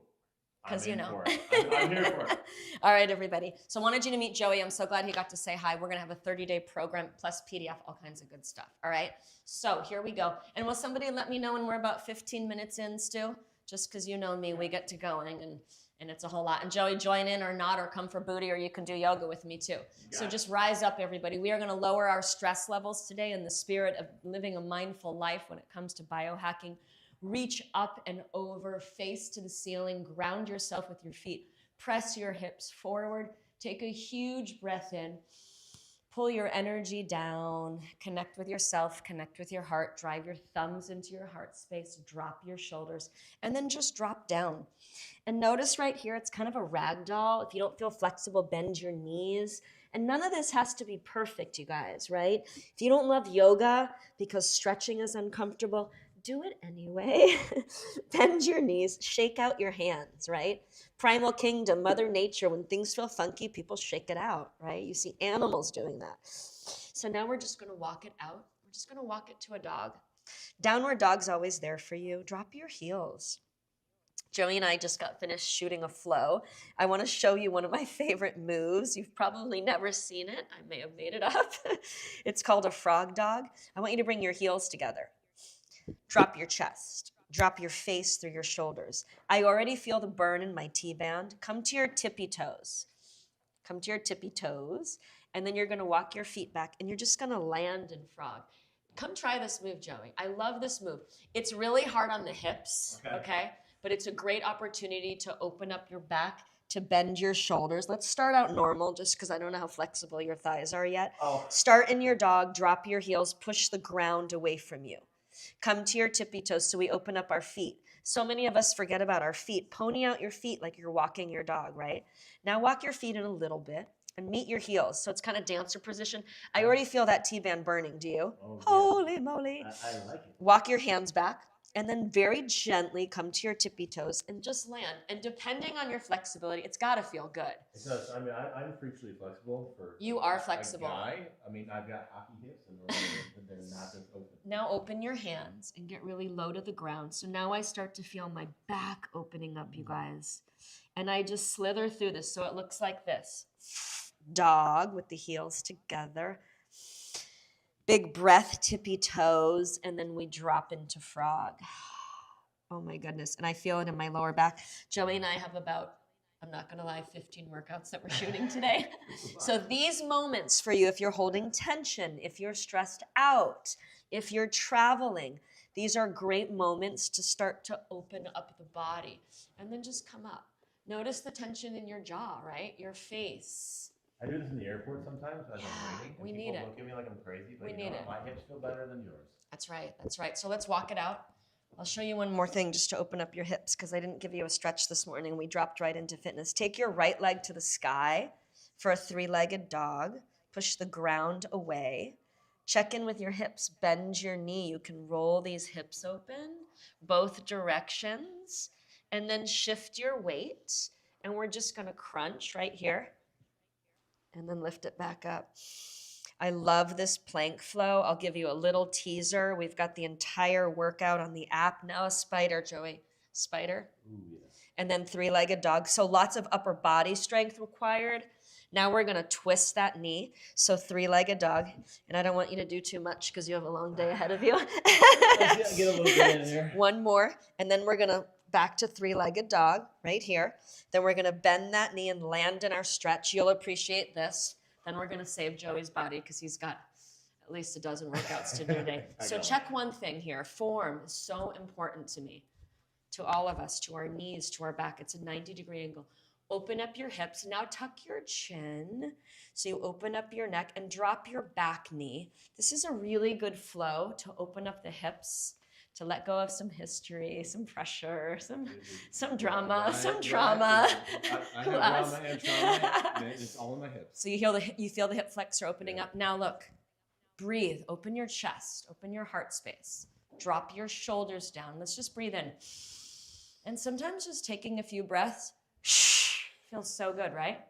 Because you know. I'm here for it. All right, everybody. So I wanted you to meet Joey. I'm so glad he got to say hi. We're going to have a 30-day program plus PDF, all kinds of good stuff. All right. So here we go. And will somebody let me know when we're about 15 minutes in, Stu? Just because you know me, we get to going and it's a whole lot. And Joey, join in or not, or come for booty, or you can do yoga with me too. So just rise up, everybody. We are going to lower our stress levels today in the spirit of living a mindful life when it comes to biohacking. Reach up and over, face to the ceiling, ground yourself with your feet. Press your hips forward. Take a huge breath in. Pull your energy down. Connect with yourself, connect with your heart. Drive your thumbs into your heart space. Drop your shoulders, and then just drop down. And notice right here, it's kind of a rag doll. If you don't feel flexible, bend your knees. And none of this has to be perfect, you guys, right? If you don't love yoga because stretching is uncomfortable, do it anyway. Bend your knees, shake out your hands, right? Primal kingdom, Mother Nature, when things feel funky, people shake it out, right? You see animals doing that. So now we're just gonna walk it out. We're just gonna walk it to a dog. Downward dog's always there for you. Drop your heels. Joey and I just got finished shooting a flow. I wanna show you one of my favorite moves. You've probably never seen it. I may have made it up. It's called a frog dog. I want you to bring your heels together. Drop your chest. Drop your face through your shoulders. I already feel the burn in my T-band. Come to your tippy toes. Come to your tippy toes. And then you're going to walk your feet back and you're just going to land in frog. Come try this move, Joey. I love this move. It's really hard on the hips, okay? But it's a great opportunity to open up your back, to bend your shoulders. Let's start out normal just because I don't know how flexible your thighs are yet. Start in your dog. Drop your heels. Push the ground away from you. Come to your tippy toes so we open up our feet. So many of us forget about our feet. Pony out your feet like you're walking your dog, right? Now walk your feet in a little bit and meet your heels. So it's kind of dancer position. I already feel that T-band burning. Do you? Oh, yeah. Holy moly. I like it. Walk your hands back and then very gently come to your tippy toes and just land. And depending on your flexibility, it's got to feel good. It does. I mean, I'm freakishly flexible for. You are flexible. A guy. I mean, I've got hockey hips, and they're not just open. Now open your hands and get really low to the ground. So now I start to feel my back opening up, you guys. And I just slither through this. So it looks like this. Dog with the heels together. Big breath, tippy toes, and then we drop into frog. Oh my goodness. And I feel it in my lower back. Joey and I have about, I'm not going to lie, 15 workouts that we're shooting today. So these moments for you, if you're holding tension, if you're stressed out, if you're traveling, these are great moments to start to open up the body. And then just come up. Notice the tension in your jaw, right? Your face. I do this in the airport sometimes as I'm waiting. We and need people it. look at me like I'm crazy, but We you need know, it. my hips feel better than yours. That's right. That's right. So let's walk it out. I'll show you one more thing just to open up your hips because I didn't give you a stretch this morning. We dropped right into fitness. Take your right leg to the sky for a 3-legged dog. Push the ground away. Check in with your hips. Bend your knee. You can roll these hips open both directions and then shift your weight. And we're just going to crunch right here and then lift it back up. I love this plank flow. I'll give you a little teaser. We've got the entire workout on the app. Now a spider, Joey. Spider. Ooh, yeah. And then 3-legged dog. So lots of upper body strength required. Now we're going to twist that knee. So 3-legged dog. And I don't want you to do too much because you have a long day ahead of you. Get a little bit in there. One more. And then we're going to back to 3-legged dog right here. Then we're going to bend that knee and land in our stretch. You'll appreciate this. Then we're gonna save Joey's body because he's got at least a dozen workouts to do today. So check one thing here. Form is so important to me, to all of us, to our knees, to our back. It's a 90-degree angle. Open up your hips. Now tuck your chin. So you open up your neck and drop your back knee. This is a really good flow to open up the hips, to let go of some history, some pressure, some drama, some trauma. I have drama and trauma. Man, it's all in my hips. So you feel the hip flexor opening up. Now look, breathe. Open your chest. Open your heart space. Drop your shoulders down. Let's just breathe in. And sometimes just taking a few breaths feels so good, right?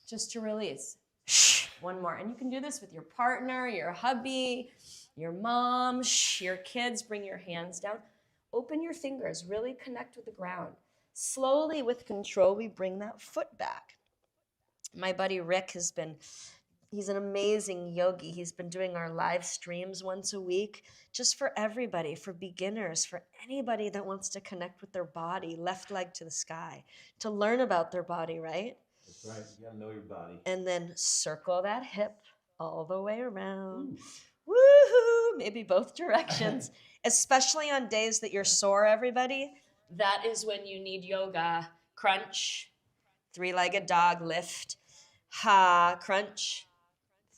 Just to release. One more. And you can do this with your partner, your hubby, your mom, your kids. Bring your hands down. Open your fingers. Really connect with the ground. Slowly, with control, we bring that foot back. My buddy Rick he's an amazing yogi. He's been doing our live streams once a week, just for everybody, for beginners, for anybody that wants to connect with their body, left leg to the sky, to learn about their body, right? That's right. You gotta know your body. And then circle that hip all the way around. Woohoo! Maybe both directions, especially on days that you're sore, everybody. That is when you need yoga. Crunch, three-legged dog, lift. Ha, crunch.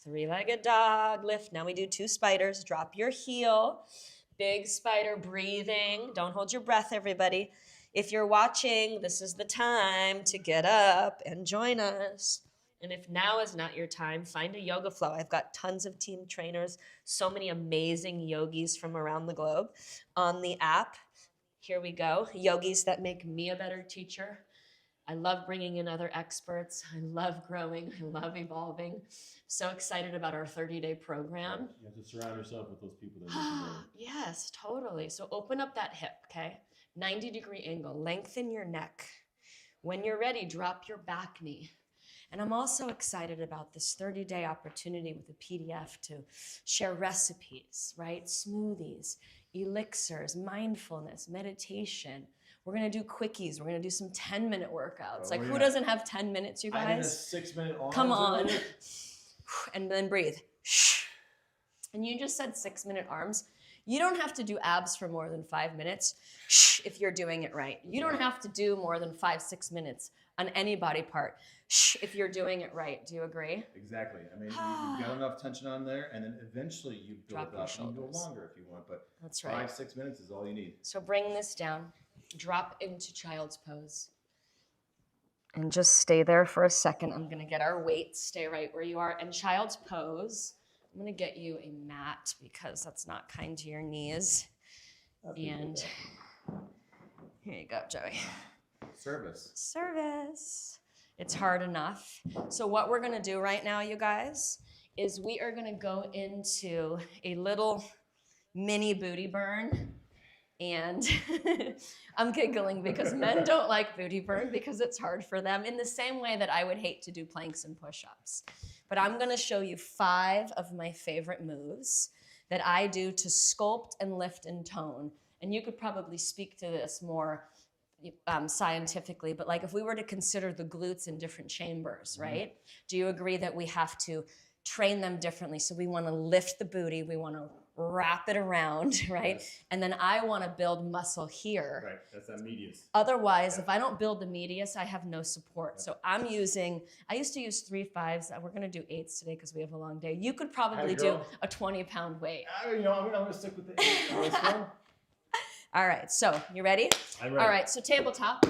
Three-legged dog, lift. Now we do 2 spiders. Drop your heel. Big spider, breathing. Don't hold your breath, everybody. If you're watching, this is the time to get up and join us. And if now is not your time, find a yoga flow. I've got tons of team trainers, so many amazing yogis from around the globe on the app. Here we go. Yogis that make me a better teacher. I love bringing in other experts. I love growing. I love evolving. So excited about our 30-day program. You have to surround yourself with those people that you can Yes, totally. So open up that hip, okay? 90-degree angle. Lengthen your neck. When you're ready, drop your back knee. And I'm also excited about this 30-day opportunity with a PDF to share recipes, right? Smoothies, elixirs, mindfulness, meditation. We're going to do quickies. We're going to do some 10-minute workouts. Oh, who doesn't have 10 minutes, you I did a guys? 6-minute arms. Come on. And then breathe. And you just said 6-minute arms. You don't have to do abs for more than 5 minutes if you're doing it right. You don't have to do more than 5-6 minutes on any body part if you're doing it right. Do you agree? Exactly. I mean, you've got enough tension on there, and then eventually you build Drop your up. You can go shoulders. longer if you want, but That's right. 5-6 minutes is all you need. So bring this down. Drop into child's pose. And just stay there for a second. I'm going to get our weights. Stay right where you are. And child's pose, I'm going to get you a mat because that's not kind to your knees. And here you go, Joey. Service. It's hard enough. So what we're going to do right now, you guys, is we are going to go into a little mini booty burn. And I'm giggling because men don't like booty burn because it's hard for them in the same way that I would hate to do planks and push-ups. But I'm going to show you 5 of my favorite moves that I do to sculpt and lift and tone. And you could probably speak to this more scientifically, but like if we were to consider the glutes in different chambers, right? Do you agree that we have to train them differently? So we want to lift the booty, we want to wrap it around, right? Yes. And then I want to build muscle here. Right, that's that medius. Otherwise, if I don't build the medius, I have no support. So I used to use 3 5s. We're going to do 8s today because we have a long day. You could probably do a 20-pound weight. I'm going to stick with the 8. Let's go. All right, so you ready? I'm ready. All right, so tabletop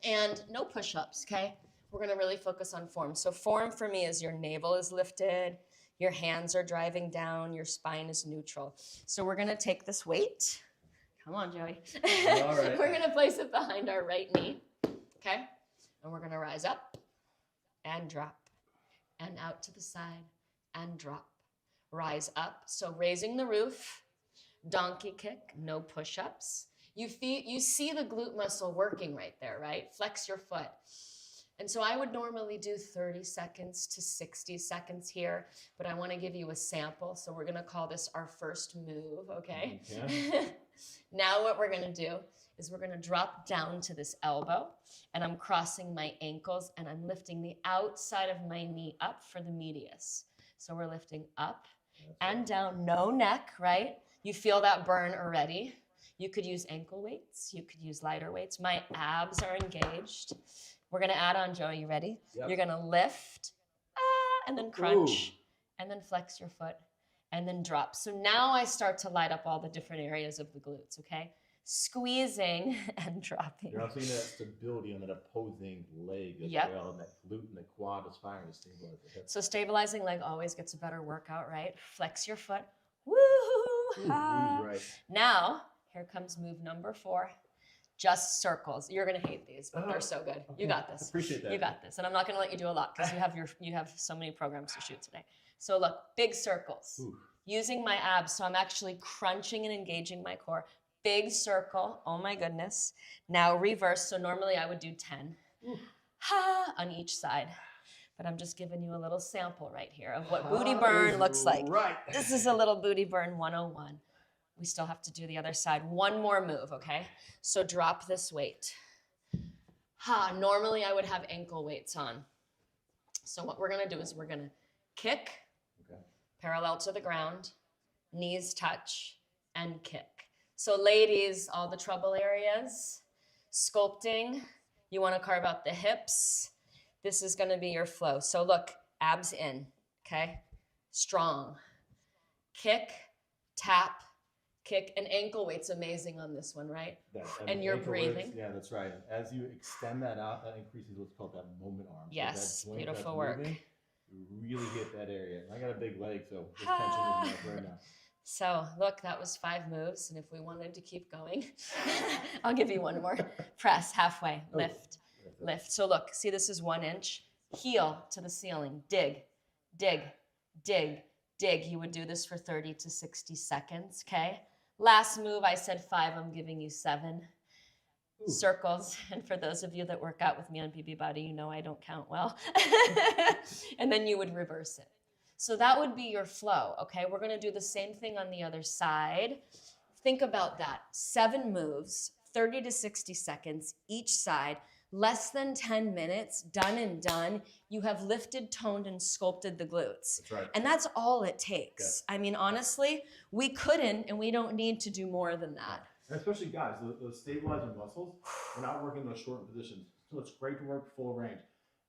and no push-ups, okay? We're going to really focus on form. So form for me is your navel is lifted, your hands are driving down, your spine is neutral. So we're going to take this weight. Come on, Joey. All right. We're going to place it behind our right knee, okay? And we're going to rise up and drop and out to the side and drop. Rise up, so raising the roof. Donkey kick, no push-ups. You see the glute muscle working right there, right? Flex your foot. And so I would normally do 30 seconds to 60 seconds here, but I want to give you a sample. So we're going to call this our first move, okay? Now what we're going to do is we're going to drop down to this elbow, and I'm crossing my ankles, and I'm lifting the outside of my knee up for the medius. So we're lifting up and down, no neck, right? You feel that burn already. You could use ankle weights. You could use lighter weights. My abs are engaged. We're going to add on, Joe. You ready? Yep. You're going to lift, and then crunch, and then flex your foot, and then drop. So now I start to light up all the different areas of the glutes, okay? Squeezing and dropping. You're also seeing that stability on that opposing leg as Yep. well. And that glute and the quad is firing to stabilize the hips. So stabilizing leg always gets a better workout, right? Flex your foot. Woo! Right. Now, here comes move number 4. Just circles. You're gonna hate these, but they're so good. You got this. Appreciate that. You got this. And I'm not gonna let you do a lot because you have so many programs to shoot today. So look, big circles. Ooh. Using my abs, so I'm actually crunching and engaging my core. Big circle. Oh my goodness. Now reverse. So normally I would do 10. On each side. But I'm just giving you a little sample right here of what booty burn looks like. Right. This is a little booty burn 101. We still have to do the other side. One more move, okay? So drop this weight. Normally I would have ankle weights on. So what we're gonna do is we're gonna kick, parallel to the ground, knees touch, and kick. So ladies, all the trouble areas, sculpting, you wanna carve out the hips. This is gonna be your flow. So look, abs in, okay? Strong. Kick, tap, kick, and ankle weight's amazing on this one, right? And you're ankle breathing. weights, yeah, that's right. As you extend that out, that increases what's called that moment arm. Yes, So that joint beautiful that's work. moving, you really hit that area. And I got a big leg, so this tension is not right now. So look, that was 5 moves. And if we wanted to keep going, I'll give you one more. Press, halfway, lift, lift. So look, see this is 1 inch. Heel to the ceiling, dig, dig, dig, dig. You would do this for 30 to 60 seconds, okay? Last move, I said 5, I'm giving you 7. Circles. And for those of you that work out with me on BB Body, you know I don't count well. And then you would reverse it. So that would be your flow, okay? We're gonna do the same thing on the other side. Think about that. 7 moves, 30 to 60 seconds each side, less than 10 minutes, done and done. You have lifted, toned, and sculpted the glutes. That's right. And that's all it takes. I mean, honestly, we couldn't and we don't need to do more than that. And especially guys, those stabilizing muscles, we're not working those short positions. So it's great to work full range.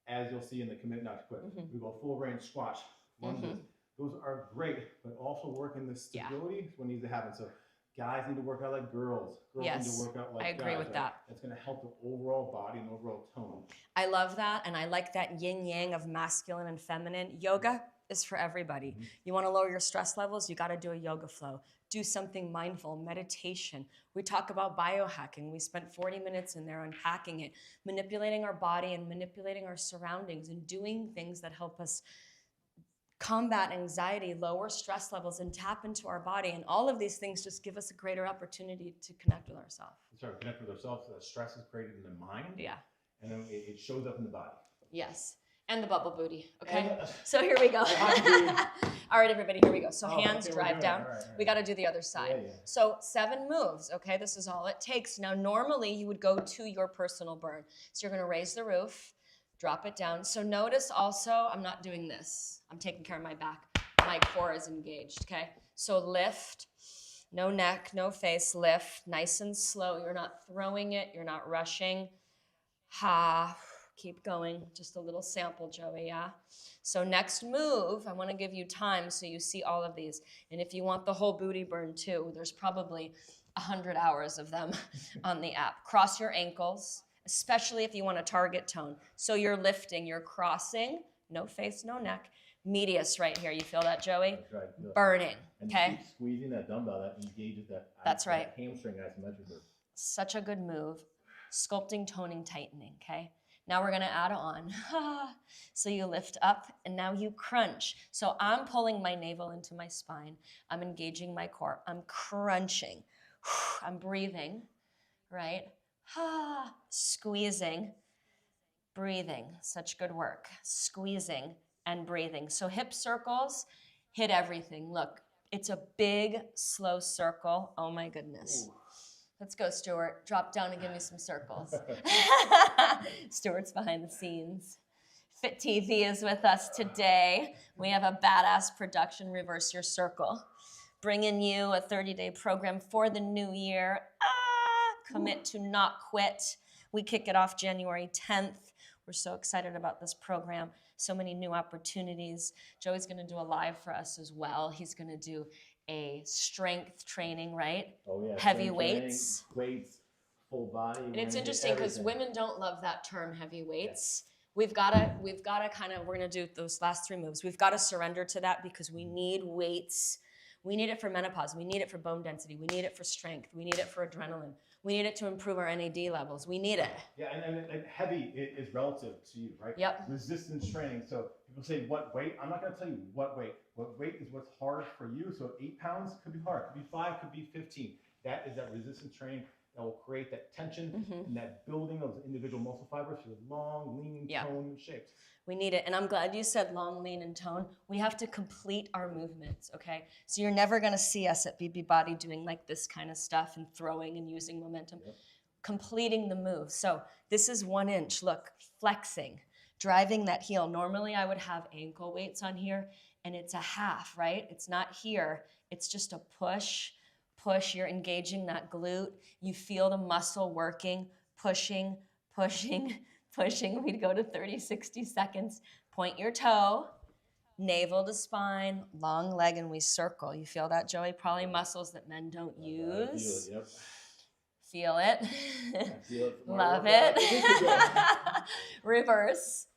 As you'll see in the commit not to quit. We go full range squats, lunges. Those are great, but also working the stability is what needs to happen. So guys need to work out like girls. Girls need to work out like guys. I agree with that. It's going to help the overall body and overall tone. I love that, and I like that yin yang of masculine and feminine. Yoga is for everybody. You want to lower your stress levels, you got to do a yoga flow. Do something mindful, meditation. We talk about biohacking. We spent 40 minutes in there unpacking it, manipulating our body and manipulating our surroundings and doing things that help us combat anxiety, lower stress levels, and tap into our body. And all of these things just give us a greater opportunity to connect with ourselves. Start connect with ourselves. So that stress is created in the mind. Yeah. And then it shows up in the body. Yes. And the bubble booty. Okay. And, so here we go. All right, everybody, here we go. So hands okay, drive down. All right. We got to do the other side. Yeah. So 7 moves. Okay. This is all it takes. Now, normally you would go to your personal burn. So you're going to raise the roof, drop it down. So notice also, I'm not doing this. I'm taking care of my back. My core is engaged. Okay. So lift, no neck, no face, lift, nice and slow. You're not throwing it. You're not rushing. Keep going. Just a little sample, Joey, yeah? So next move, I want to give you time so you see all of these. And if you want the whole booty burn too, there's probably 100 hours of them on the app. Cross your ankles, especially if you want to target tone. So you're lifting, you're crossing, no face, no neck. Medius right here. You feel that, Joey? That's right. Burning, And okay? you keep squeezing that dumbbell, that engages that. That's right. Hamstring isometrically. Such a good move. Sculpting, toning, tightening, okay? Now we're gonna add on. So you lift up and now you crunch. So I'm pulling my navel into my spine. I'm engaging my core. I'm crunching. I'm breathing, right? Squeezing. breathing, such good work. Squeezing and breathing. So hip circles, hit everything. Look, it's a big, slow circle. Oh my goodness. Ooh. Let's go, Stuart. Drop down and give me some circles. Stuart's behind the scenes. Fit TV is with us today. We have a badass production, Reverse Your Circle. Bringing you a 30-day program for the new year. Commit to not quit. We kick it off January 10th. We're so excited about this program. So many new opportunities. Joey's going to do a live for us as well. He's going to do a strength training, right? Oh yeah. Heavy strength training, weights. Weights, full body. And it's interesting because women don't love that term, heavy weights. We've got to kind of, we're going to do those last 3 moves. We've got to surrender to that because we need weights. We need it for menopause. We need it for bone density. We need it for strength. We need it for adrenaline. We need it to improve our NAD levels. We need it. Yeah, and heavy is relative to you, right? Yep. Resistance training. So people say, what weight? I'm not going to tell you what weight. What weight is what's hard for you. So 8 pounds could be hard. Could be 5, could be 15. That is that resistance training that will create that tension and that building of individual muscle fibers for long, lean, tone, and shapes. We need it. And I'm glad you said long, lean, and tone. We have to complete our movements, okay? So you're never going to see us at BB Body doing like this kind of stuff and throwing and using momentum. Yep. Completing the move. So this is 1 inch. Look, flexing, driving that heel. Normally I would have ankle weights on here, and it's a half, right? It's not here. It's just a push. You're engaging that glute. You feel the muscle working, pushing. We'd go to 30, 60 seconds. Point your toe, navel to spine, long leg, and we circle. You feel that, Joey? Probably muscles that men don't use. Feel it, yep. Feel it. I feel it. Love it. Reverse.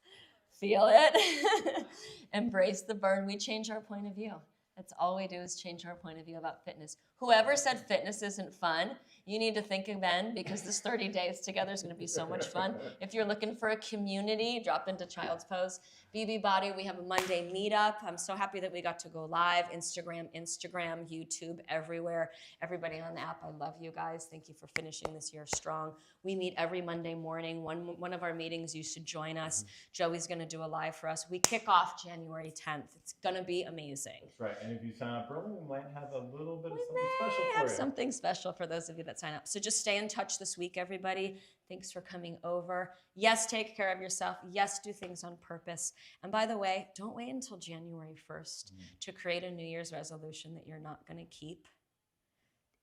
Feel it. Embrace the burn. We change our point of view. That's all we do is change our point of view about fitness. Whoever said fitness isn't fun, you need to think again because this 30 days together is going to be so much fun. If you're looking for a community, drop into Child's Pose. BB Body, we have a Monday meetup. I'm so happy that we got to go live. Instagram, YouTube, everywhere. Everybody on the app, I love you guys. Thank you for finishing this year strong. We meet every Monday morning. One of our meetings, you should join us. Joey's going to do a live for us. We kick off January 10th. It's going to be amazing. That's right. And if you sign up early, we might have a little bit of something We special may for have you. something special for those of you that sign up. So just stay in touch this week, everybody. Thanks for coming over. Yes, take care of yourself. Yes, do things on purpose. And by the way, don't wait until January 1st to create a New Year's resolution that you're not going to keep.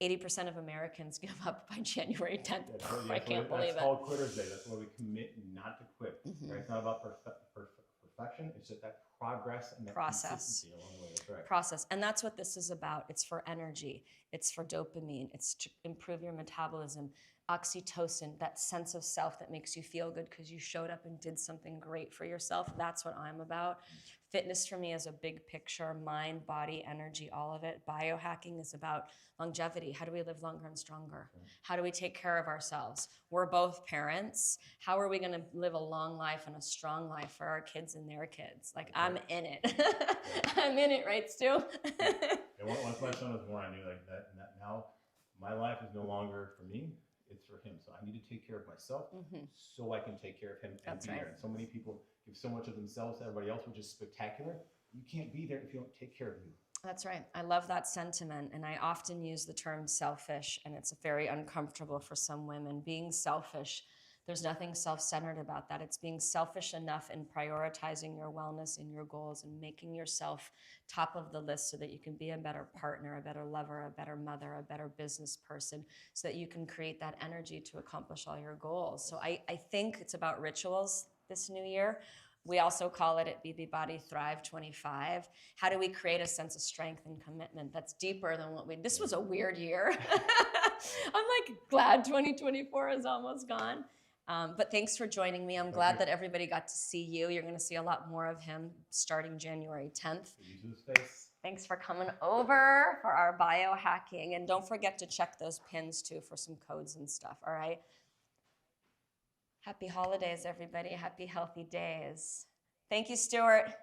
80% of Americans give up by January 10th. I can't believe it. That's called Quitter's Day. That's why we commit not to quit. Right? It's not about perfection. It's just that progress and that consistency along the way. That's right. Process. And that's what this is about. It's for energy. It's for dopamine. It's to improve your metabolism. Oxytocin, that sense of self that makes you feel good because you showed up and did something great for yourself. That's what I'm about. Fitness for me is a big picture, mind, body, energy, all of it. Biohacking is about longevity. How do we live longer and stronger? How do we take care of ourselves? We're both parents. How are we going to live a long life and a strong life for our kids and their kids? Like, I'm in it. I'm in it, right, Stu? And once my son was born, I knew like that now my life is no longer for me. It's for him. So I need to take care of myself so I can take care of him and be there. And so many people give so much of themselves to everybody else, which is spectacular. You can't be there if you don't take care of you. That's right. I love that sentiment. And I often use the term selfish, and it's very uncomfortable for some women. Being selfish, there's nothing self-centered about that. It's being selfish enough in prioritizing your wellness and your goals and making yourself top of the list so that you can be a better partner, a better lover, a better mother, a better business person, so that you can create that energy to accomplish all your goals. So I think it's about rituals this new year. We also call it at BB Body Thrive 25. How do we create a sense of strength and commitment that's deeper than this was a weird year. I'm like glad 2024 is almost gone. But thanks for joining me. I'm glad that everybody got to see you. You're going to see a lot more of him starting January 10th. Thanks for coming over for our biohacking. And don't forget to check those pins too for some codes and stuff, all right? Happy holidays, everybody. Happy healthy days. Thank you, Stuart.